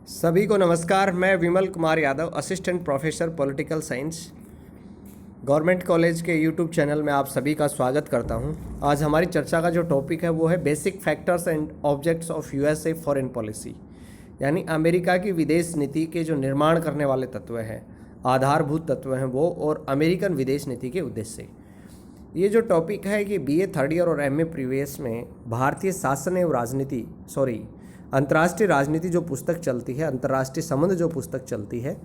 सभी को नमस्कार। मैं Vimal Kumar Yadav, assistant professor political science, government college के यूट्यूब चैनल में आप सभी का स्वागत करता हूं। आज हमारी चर्चा का जो टॉपिक है वो है basic factors and objects of USA foreign policy, यानी अमेरिका की विदेश नीति के जो निर्माण करने वाले तत्व हैं, आधारभूत तत्व हैं वो, और अमेरिकन विदेश नीति के उद्देश्य। ये जो टॉपिक है कि बीए थर्ड ईयर और एमए प्रीवियस में भारतीय शासन एवं राजनीति अंतर्राष्ट्रीय राजनीति जो पुस्तक चलती है, अंतर्राष्ट्रीय संबंध जो पुस्तक चलती है,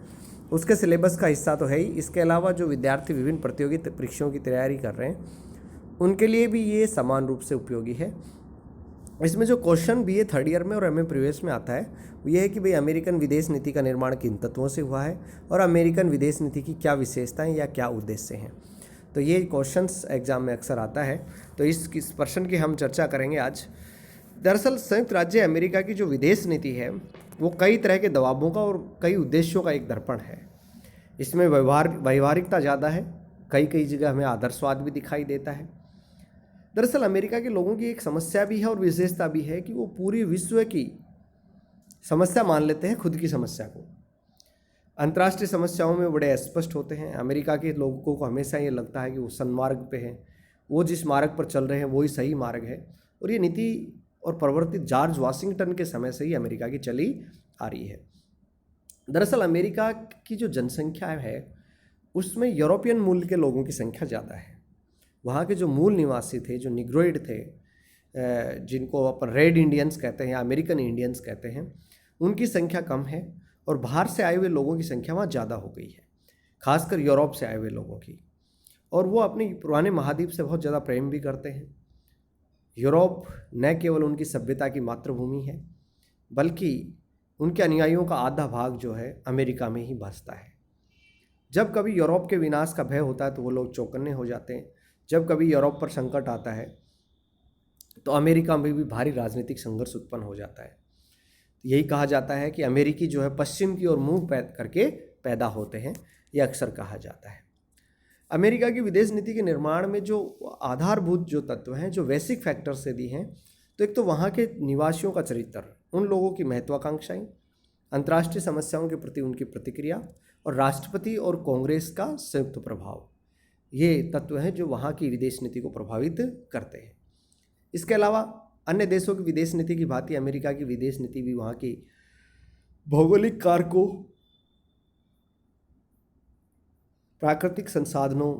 उसके सिलेबस का हिस्सा तो है ही। इसके अलावा जो विद्यार्थी विभिन्न प्रतियोगी परीक्षाओं की तैयारी कर रहे हैं उनके लिए भी ये समान रूप से उपयोगी है। इसमें जो क्वेश्चन बीए थर्ड ईयर में और एमए प्रीवियस में आता है वो ये है कि भाई अमेरिकन विदेश नीति का निर्माण किन तत्वों से हुआ है और अमेरिकन विदेश नीति की क्या विशेषताएं या क्या उद्देश्य हैं। तो ये क्वेश्चंस एग्जाम में अक्सर आता है, तो इस प्रश्न की हम चर्चा करेंगे आज। दरअसल संयुक्त राज्य अमेरिका की जो विदेश नीति है वो कई तरह के दबावों का और कई उद्देश्यों का एक दर्पण है। इसमें व्यवहारिकता ज़्यादा है, कई जगह हमें आदर्शवाद भी दिखाई देता है। दरअसल अमेरिका के लोगों की एक समस्या भी है और विशेषता भी है कि वो पूरी विश्व की समस्या मान लेते हैं खुद की समस्या को। अंतर्राष्ट्रीय समस्याओं में बड़े स्पष्ट होते हैं। अमेरिका के लोगों को हमेशा ये लगता है कि वो सन्मार्ग पे हैं, वो जिस मार्ग पर चल रहे हैं वही सही मार्ग है, और ये नीति और प्रवर्तित जॉर्ज वाशिंगटन के समय से ही अमेरिका की चली आ रही है। दरअसल अमेरिका की जो जनसंख्या है उसमें यूरोपियन मूल के लोगों की संख्या ज़्यादा है। वहाँ के जो मूल निवासी थे, जो निग्रोइड थे, जिनको अपन रेड इंडियंस कहते हैं या अमेरिकन इंडियंस कहते हैं, उनकी संख्या कम है और बाहर से आए हुए लोगों की संख्या वहाँ ज़्यादा हो गई है, खासकर यूरोप से आए हुए लोगों की। और वो अपने पुराने महाद्वीप से बहुत ज़्यादा प्रेम भी करते हैं। यूरोप न केवल उनकी सभ्यता की मातृभूमि है बल्कि उनके अनुयायियों का आधा भाग जो है अमेरिका में ही बसता है। जब कभी यूरोप के विनाश का भय होता है तो वो लोग चौकन्ने हो जाते हैं। जब कभी यूरोप पर संकट आता है तो अमेरिका में भी भारी राजनीतिक संघर्ष उत्पन्न हो जाता है। यही कहा जाता है कि अमेरिकी जो है पश्चिम की ओर मुंह करके पैदा होते हैं, यह अक्सर कहा जाता है। अमेरिका की विदेश नीति के निर्माण में जो आधारभूत जो तत्व हैं, जो बेसिक फैक्टर्स यदि हैं, तो एक तो वहाँ के निवासियों का चरित्र, उन लोगों की महत्वाकांक्षाएं, अंतर्राष्ट्रीय समस्याओं के प्रति उनकी प्रतिक्रिया और राष्ट्रपति और कांग्रेस का संयुक्त प्रभाव, ये तत्व हैं जो वहाँ की विदेश नीति को प्रभावित करते हैं। इसके अलावा अन्य देशों की विदेश नीति की भांति अमेरिका की विदेश नीति भी वहाँ की भौगोलिक कारकों, प्राकृतिक संसाधनों,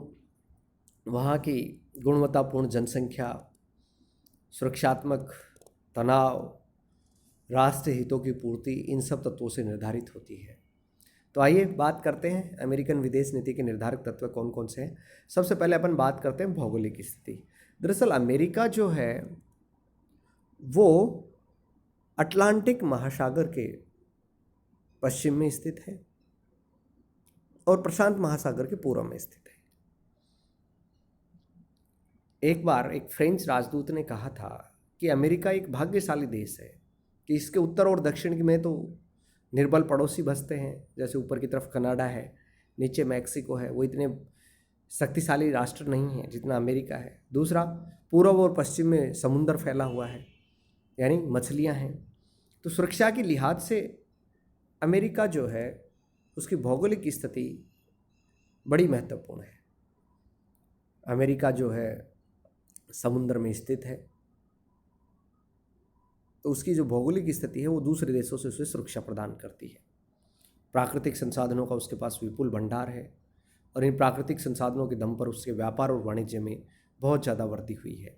वहाँ की गुणवत्तापूर्ण जनसंख्या, सुरक्षात्मक तनाव, राष्ट्रीय हितों की पूर्ति, इन सब तत्वों से निर्धारित होती है। तो आइए बात करते हैं अमेरिकन विदेश नीति के निर्धारक तत्व कौन कौन से हैं। सबसे पहले अपन बात करते हैं भौगोलिक स्थिति। दरअसल अमेरिका जो है वो अटलांटिक महासागर के पश्चिम में स्थित है और प्रशांत महासागर के पूर्व में स्थित है। एक बार एक फ्रेंच राजदूत ने कहा था कि अमेरिका एक भाग्यशाली देश है कि इसके उत्तर और दक्षिण में तो निर्बल पड़ोसी बसते हैं, जैसे ऊपर की तरफ कनाडा है, नीचे मैक्सिको है, वो इतने शक्तिशाली राष्ट्र नहीं है जितना अमेरिका है। दूसरा, पूर्व और पश्चिम में समुंदर फैला हुआ है, यानी मछलियाँ हैं। तो सुरक्षा की लिहाज से अमेरिका जो है उसकी भौगोलिक स्थिति बड़ी महत्वपूर्ण है। अमेरिका जो है समुद्र में स्थित है, तो उसकी जो भौगोलिक स्थिति है वो दूसरे देशों से उसे सुरक्षा प्रदान करती है। प्राकृतिक संसाधनों का उसके पास विपुल भंडार है और इन प्राकृतिक संसाधनों के दम पर उसके व्यापार और वाणिज्य में बहुत ज़्यादा वृद्धि हुई है।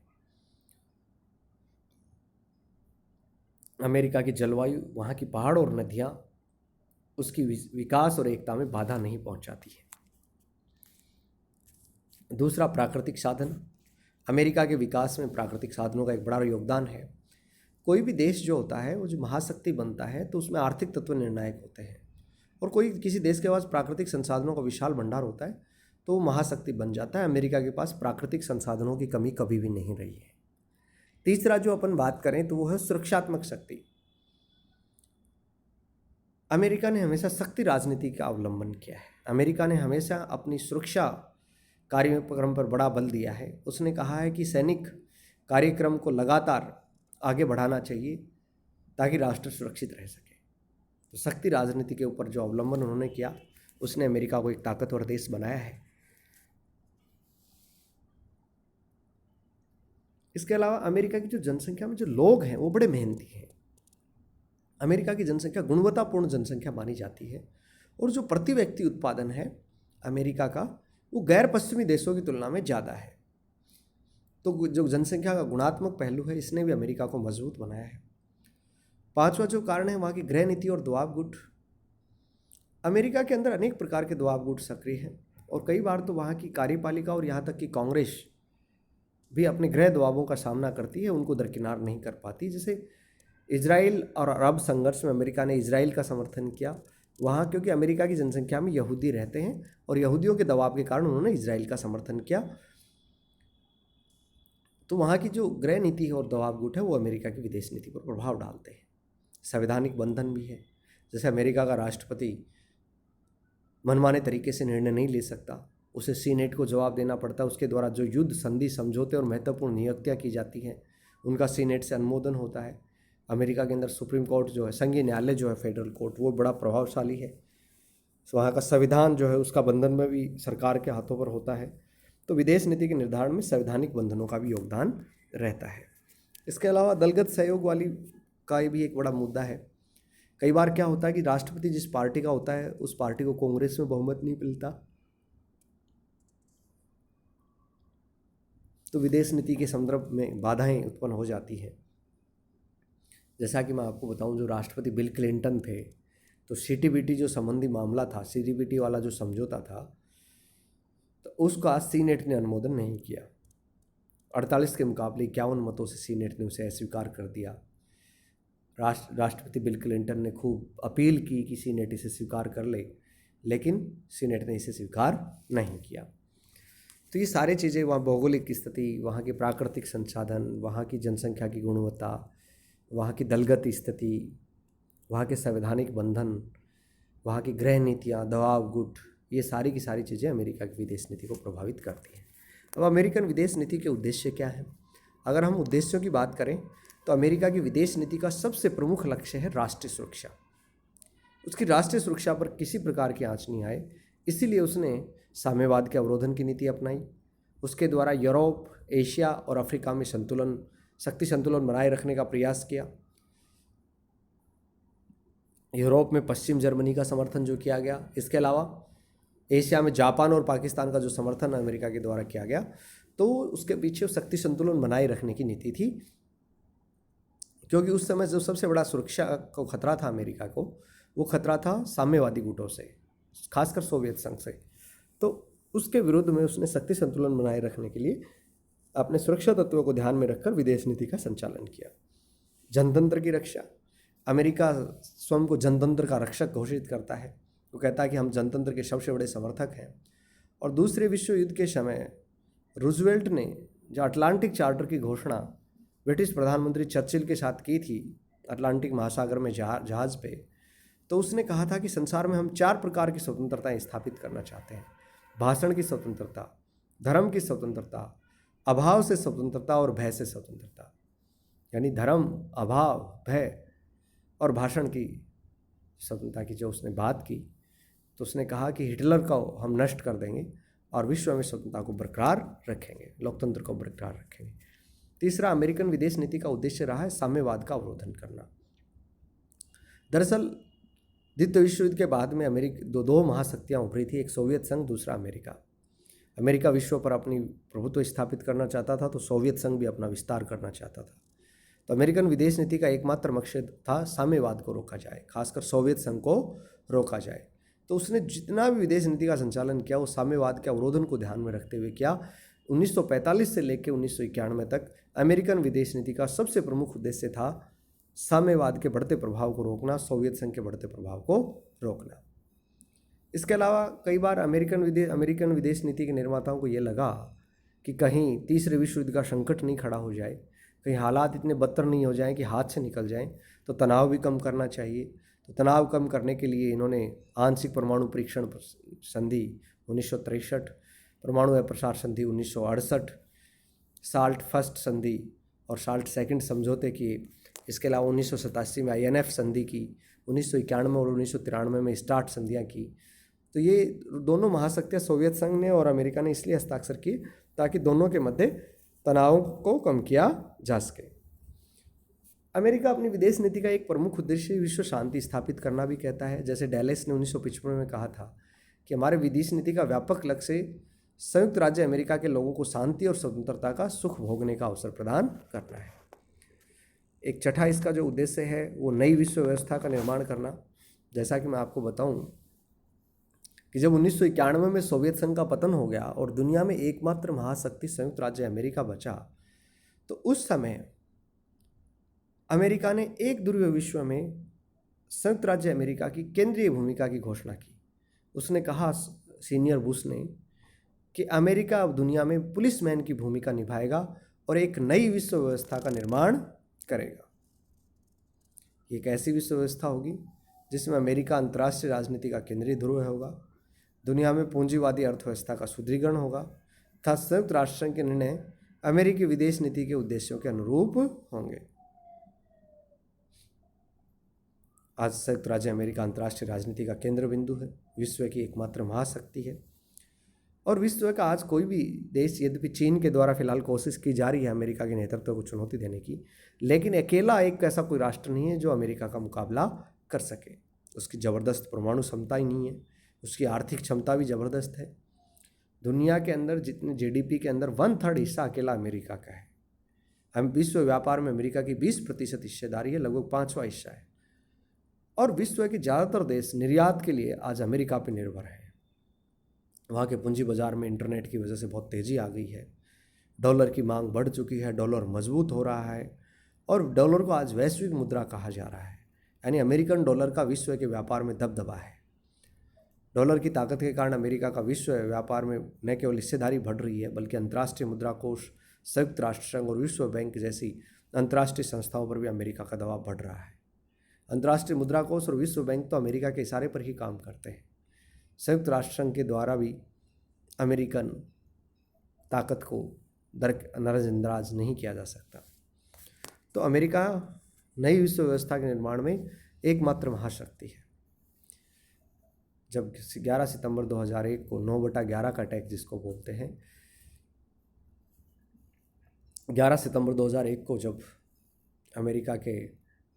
अमेरिका की जलवायु, वहाँ की पहाड़ और नदियाँ उसकी विकास और एकता में बाधा नहीं पहुँचाती है। दूसरा, प्राकृतिक साधन। अमेरिका के विकास में प्राकृतिक साधनों का एक बड़ा योगदान है। कोई भी देश जो होता है वो जो महाशक्ति बनता है तो उसमें आर्थिक तत्व निर्णायक होते हैं, और किसी देश के पास प्राकृतिक संसाधनों का विशाल भंडार होता है तो वो महाशक्ति बन जाता है। अमेरिका के पास प्राकृतिक संसाधनों की कमी कभी भी नहीं रही है। तीसरा जो अपन बात करें तो वो है सुरक्षात्मक शक्ति। अमेरिका ने हमेशा शक्ति राजनीति का अवलंबन किया है। अमेरिका ने हमेशा अपनी सुरक्षा कार्यक्रम पर बड़ा बल दिया है। उसने कहा है कि सैनिक कार्यक्रम को लगातार आगे बढ़ाना चाहिए ताकि राष्ट्र सुरक्षित रह सके। तो शक्ति राजनीति के ऊपर जो अवलंबन उन्होंने किया उसने अमेरिका को एक ताकतवर देश बनाया है। इसके अलावा अमेरिका की जो जनसंख्या में जो लोग हैं वो बड़े मेहनती हैं। अमेरिका की जनसंख्या गुणवत्तापूर्ण जनसंख्या मानी जाती है और जो प्रति व्यक्ति उत्पादन है अमेरिका का वो गैर पश्चिमी देशों की तुलना में ज़्यादा है। तो जो जनसंख्या का गुणात्मक पहलू है इसने भी अमेरिका को मजबूत बनाया है। पांचवा जो कारण है वहाँ की गृह नीति और दबाव गुट। अमेरिका के अंदर अनेक प्रकार के दबाव गुट सक्रिय हैं और कई बार तो वहाँ की कार्यपालिका और यहाँ तक कि कांग्रेस भी अपने गृह दबावों का सामना करती है, उनको दरकिनार नहीं कर पाती। जैसे इजराइल और अरब संघर्ष में अमेरिका ने इजराइल का समर्थन किया वहाँ, क्योंकि अमेरिका की जनसंख्या में यहूदी रहते हैं और यहूदियों के दबाव के कारण उन्होंने इजराइल का समर्थन किया। तो वहाँ की जो गृह नीति है और दबाव गुट है वो अमेरिका की विदेश नीति पर प्रभाव डालते हैं। संवैधानिक बंधन भी है, जैसे अमेरिका का राष्ट्रपति मनमाने तरीके से निर्णय नहीं ले सकता, उसे सीनेट को जवाब देना पड़ता है। उसके द्वारा जो युद्ध संधि समझौते और महत्वपूर्ण नियुक्तियाँ की जाती हैं उनका सीनेट से अनुमोदन होता है। अमेरिका के अंदर सुप्रीम कोर्ट जो है, संघीय न्यायालय जो है, फेडरल कोर्ट, वो बड़ा प्रभावशाली है। वहाँ का संविधान जो है उसका बंधन में भी सरकार के हाथों पर होता है। तो विदेश नीति के निर्धारण में संवैधानिक बंधनों का भी योगदान रहता है। इसके अलावा दलगत सहयोग वाली का भी एक बड़ा मुद्दा है। कई बार क्या होता है कि राष्ट्रपति जिस पार्टी का होता है उस पार्टी को कांग्रेस में बहुमत नहीं मिलता, तो विदेश नीति के संदर्भ में बाधाएं उत्पन्न हो जाती हैं। जैसा कि मैं आपको बताऊं, जो राष्ट्रपति बिल क्लिंटन थे तो सीटीबीटी जो संबंधी मामला था, सीटीबीटी वाला जो समझौता था, तो उसका सीनेट ने अनुमोदन नहीं किया। 48 के मुकाबले 51 मतों से सीनेट ने उसे अस्वीकार कर दिया। राष्ट्रपति बिल क्लिंटन ने खूब अपील की कि सीनेट इसे स्वीकार कर ले, लेकिन सीनेट ने इसे स्वीकार नहीं किया। तो ये सारी चीज़ें, वहाँ भौगोलिक स्थिति, वहाँ के प्राकृतिक संसाधन, वहाँ की जनसंख्या की गुणवत्ता, वहाँ की दलगत स्थिति, वहाँ के संवैधानिक बंधन, वहाँ की गृह नीतियाँ, दबाव गुट, ये सारी की सारी चीज़ें अमेरिका की विदेश नीति को प्रभावित करती हैं। अब अमेरिकन विदेश नीति के उद्देश्य क्या हैं? अगर हम उद्देश्यों की बात करें तो अमेरिका की विदेश नीति का सबसे प्रमुख लक्ष्य है राष्ट्रीय सुरक्षा। उसकी राष्ट्रीय सुरक्षा पर किसी प्रकार की आंच नहीं आए, इसीलिए उसने साम्यवाद के अवरोधन की नीति अपनाई। उसके द्वारा यूरोप, एशिया और अफ्रीका में शक्ति संतुलन बनाए रखने का प्रयास किया। यूरोप में पश्चिम जर्मनी का समर्थन जो किया गया, इसके अलावा एशिया में जापान और पाकिस्तान का जो समर्थन अमेरिका के द्वारा किया गया, तो उसके पीछे शक्ति संतुलन बनाए रखने की नीति थी। क्योंकि उस समय जो सबसे बड़ा सुरक्षा को खतरा था अमेरिका को, वो खतरा था साम्यवादी गुटों से, खासकर सोवियत संघ से। तो उसके विरुद्ध में उसने शक्ति संतुलन बनाए रखने के लिए अपने सुरक्षा तत्वों को ध्यान में रखकर विदेश नीति का संचालन किया। जनतंत्र की रक्षा, अमेरिका स्वयं को जनतंत्र का रक्षक घोषित करता है। वो कहता है कि हम जनतंत्र के सबसे बड़े समर्थक हैं। और दूसरे विश्व युद्ध के समय रूजवेल्ट ने जो अटलांटिक चार्टर की घोषणा ब्रिटिश प्रधानमंत्री चर्चिल के साथ की थी अटलांटिक महासागर में जहाज़ पे, तो उसने कहा था कि संसार में हम 4 प्रकार की स्वतंत्रताएं स्थापित करना चाहते हैं। भाषण की स्वतंत्रता, धर्म की स्वतंत्रता, अभाव से स्वतंत्रता और भय से स्वतंत्रता। यानी धर्म, अभाव, भय और भाषण की स्वतंत्रता की जो उसने बात की, तो उसने कहा कि हिटलर को हम नष्ट कर देंगे और विश्व में स्वतंत्रता को बरकरार रखेंगे, लोकतंत्र को बरकरार रखेंगे। तीसरा, अमेरिकन विदेश नीति का उद्देश्य रहा है साम्यवाद का अवरोधन करना। दरअसल द्वितीय विश्व युद्ध के बाद में दो महाशक्तियाँ उभरी थी, एक सोवियत संघ, दूसरा अमेरिका। अमेरिका विश्व पर अपनी प्रभुत्व स्थापित करना चाहता था, तो सोवियत संघ भी अपना विस्तार करना चाहता था। तो अमेरिकन विदेश नीति का एकमात्र मकसद था साम्यवाद को रोका जाए, खासकर सोवियत संघ को रोका जाए। तो उसने जितना भी विदेश नीति का संचालन किया वो साम्यवाद के अवरोधन को ध्यान में रखते हुए किया। 1945 से लेकर 1991 तक अमेरिकन विदेश नीति का सबसे प्रमुख उद्देश्य था साम्यवाद के बढ़ते प्रभाव को रोकना, सोवियत संघ के बढ़ते प्रभाव को रोकना। इसके अलावा कई बार अमेरिकन विदेश नीति के निर्माताओं को ये लगा कि कहीं तीसरे विश्व युद्ध का संकट नहीं खड़ा हो जाए, कहीं हालात इतने बदतर नहीं हो जाएं कि हाथ से निकल जाएं, तो तनाव भी कम करना चाहिए। तो तनाव कम करने के लिए इन्होंने आंशिक परमाणु परीक्षण संधि 1963, परमाणु अप्रसार संधि 1968, साल्ट फर्स्ट संधि और साल्ट सेकंड समझौते किए। इसके अलावा 1987 में INF संधि की, 1991 और 1993 में स्टार्ट संधियाँ की। तो ये दोनों महाशक्तियाँ सोवियत संघ ने और अमेरिका ने इसलिए हस्ताक्षर किए ताकि दोनों के मध्य तनाव को कम किया जा सके। अमेरिका अपनी विदेश नीति का एक प्रमुख उद्देश्य विश्व शांति स्थापित करना भी कहता है। जैसे डैलेस ने 1955 में कहा था कि हमारे विदेश नीति का व्यापक लक्ष्य संयुक्त राज्य अमेरिका के लोगों को शांति और स्वतंत्रता का सुख भोगने का अवसर प्रदान करना है। एक छठा इसका जो उद्देश्य है वो नई विश्व व्यवस्था का निर्माण करना। जैसा कि मैं आपको बताऊं कि जब 1991 में सोवियत संघ का पतन हो गया और दुनिया में एकमात्र महाशक्ति संयुक्त राज्य अमेरिका बचा, तो उस समय अमेरिका ने एक ध्रुवीय विश्व में संयुक्त राज्य अमेरिका की केंद्रीय भूमिका की घोषणा की। उसने कहा, सीनियर बुश ने, कि अमेरिका अब दुनिया में पुलिसमैन की भूमिका निभाएगा और एक नई विश्व व्यवस्था का निर्माण करेगा। ये एक ऐसी विश्व व्यवस्था होगी जिसमें अमेरिका अंतर्राष्ट्रीय राजनीति का केंद्रीय ध्रुव होगा, दुनिया में पूंजीवादी अर्थव्यवस्था का सुदृढ़ीकरण होगा तथा संयुक्त राष्ट्र संघ के निर्णय अमेरिकी विदेश नीति के उद्देश्यों के अनुरूप होंगे। आज संयुक्त राज्य अमेरिका अंतर्राष्ट्रीय राजनीति का केंद्र बिंदु है, विश्व की एकमात्र महाशक्ति है और विश्व का आज कोई भी देश, यद्यपि चीन के द्वारा फिलहाल कोशिश की जा रही है अमेरिका के नेतृत्व को चुनौती देने की, लेकिन अकेला एक ऐसा कोई राष्ट्र नहीं है जो अमेरिका का मुकाबला कर सके। उसकी ज़बरदस्त परमाणु क्षमता ही नहीं है, उसकी आर्थिक क्षमता भी ज़बरदस्त है। दुनिया के अंदर जितने जीडीपी के अंदर 1/3 हिस्सा अकेला अमेरिका का है। हम विश्व व्यापार में अमेरिका की 20% हिस्सेदारी है, लगभग 5वां हिस्सा है और विश्व के ज़्यादातर देश निर्यात के लिए आज अमेरिका पर निर्भर हैं। वहाँ के पूंजी बाजार में इंटरनेट की वजह से बहुत तेज़ी आ गई है, डॉलर की मांग बढ़ चुकी है, डॉलर मजबूत हो रहा है और डॉलर को आज वैश्विक मुद्रा कहा जा रहा है, यानी अमेरिकन डॉलर का विश्व के व्यापार में दबदबा है। डॉलर की ताकत के कारण अमेरिका का विश्व व्यापार में न केवल हिस्सेदारी बढ़ रही है बल्कि अंतर्राष्ट्रीय मुद्रा कोष, संयुक्त राष्ट्र संघ और विश्व बैंक जैसी अंतर्राष्ट्रीय संस्थाओं पर भी अमेरिका का दबाव बढ़ रहा है। अंतर्राष्ट्रीय मुद्रा कोष और विश्व बैंक तो अमेरिका के इशारे पर ही काम करते हैं। संयुक्त राष्ट्र संघ के द्वारा भी अमेरिकन ताकत को नज़रअंदाज नहीं किया जा सकता। तो अमेरिका नई विश्व व्यवस्था के निर्माण में एकमात्र महाशक्ति है। जब 11 सितंबर 2001 को 9/11 का अटैक जिसको बोलते हैं, 11 सितंबर 2001 को जब अमेरिका के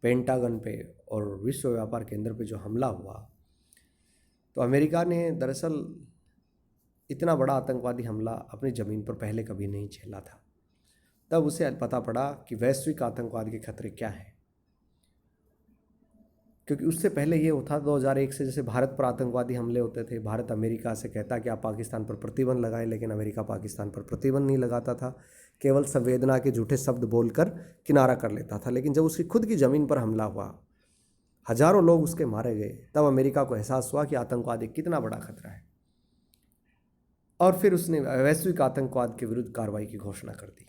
पेंटागन पे और विश्व व्यापार केंद्र पे जो हमला हुआ, तो अमेरिका ने दरअसल इतना बड़ा आतंकवादी हमला अपनी ज़मीन पर पहले कभी नहीं झेला था। तब उसे पता पड़ा कि वैश्विक आतंकवाद के खतरे क्या हैं, क्योंकि उससे पहले ये होता 2001 से जैसे भारत पर आतंकवादी हमले होते थे, भारत अमेरिका से कहता कि आप पाकिस्तान पर प्रतिबंध लगाएं, लेकिन अमेरिका पाकिस्तान पर प्रतिबंध नहीं लगाता था, केवल संवेदना के झूठे शब्द बोलकर किनारा कर लेता था। लेकिन जब उसकी खुद की ज़मीन पर हमला हुआ, हजारों लोग उसके मारे गए, तब अमेरिका को एहसास हुआ कि आतंकवाद एक कितना बड़ा खतरा है और फिर उसने वैश्विक आतंकवाद के विरुद्ध कार्रवाई की घोषणा कर दी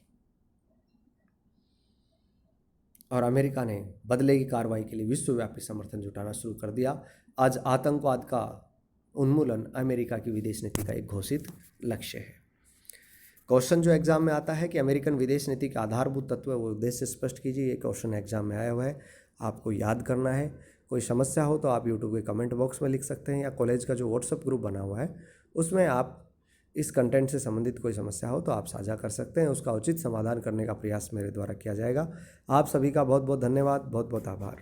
और अमेरिका ने बदले की कार्रवाई के लिए विश्वव्यापी समर्थन जुटाना शुरू कर दिया। आज आतंकवाद का उन्मूलन अमेरिका की विदेश नीति का एक घोषित लक्ष्य है। क्वेश्चन जो एग्जाम में आता है कि अमेरिकन विदेश नीति के आधारभूत तत्व है वो उद्देश्य स्पष्ट कीजिए, ये क्वेश्चन एग्जाम में आया हुआ है, आपको याद करना है। कोई समस्या हो तो आप यूट्यूब के कमेंट बॉक्स में लिख सकते हैं या कॉलेज का जो व्हाट्सएप ग्रुप बना हुआ है उसमें आप इस कंटेंट से संबंधित कोई समस्या हो तो आप साझा कर सकते हैं, उसका उचित समाधान करने का प्रयास मेरे द्वारा किया जाएगा। आप सभी का बहुत बहुत धन्यवाद, बहुत बहुत आभार।